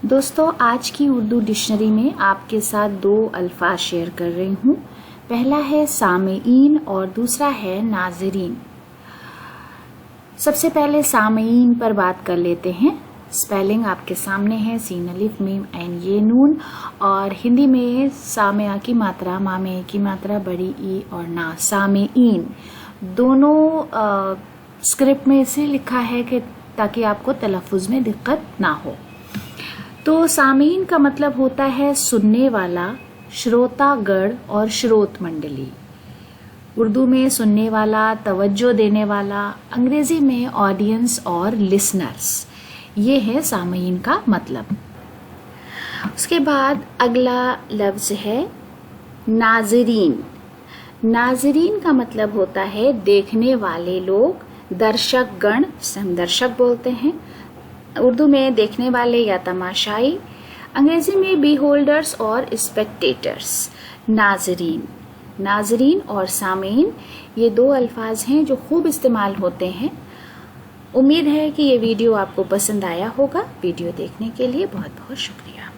دوستو آج کی اردو ڈکشنری میں آپ کے ساتھ 2 الفاظ شیئر کر رہی ہوں. پہلا ہے سامعین اور دوسرا ہے ناظرین. سب سے پہلے سامعین پر بات کر لیتے ہیں. اسپیلنگ آپ کے سامنے ہے، سین الف میم عین یہ نون، اور ہندی میں سامعہ کی ماترا مامے کی ماترا بڑی ای اور نا. سامعین دونوں اسکرپٹ میں اسے لکھا ہے کہ تاکہ آپ کو تلفظ میں دقت نہ ہو. تو سامعین کا مطلب ہوتا ہے سننے والا، شروتا گڑ اور شروت منڈلی. اردو میں سننے والا، توجہ دینے والا، انگریزی میں آڈینس اور لسنرز. یہ ہے سامعین کا مطلب. اس کے بعد اگلا لفظ ہے ناظرین. ناظرین کا مطلب ہوتا ہے دیکھنے والے لوگ، درشک گن جسے ہم درشک بولتے ہیں. اردو میں دیکھنے والے یا تماشائی، انگریزی میں بی ہولڈرز اور اسپیکٹیٹرز. ناظرین اور سامعین یہ 2 الفاظ ہیں جو خوب استعمال ہوتے ہیں. امید ہے کہ یہ ویڈیو آپ کو پسند آیا ہوگا. ویڈیو دیکھنے کے لیے بہت بہت شکریہ.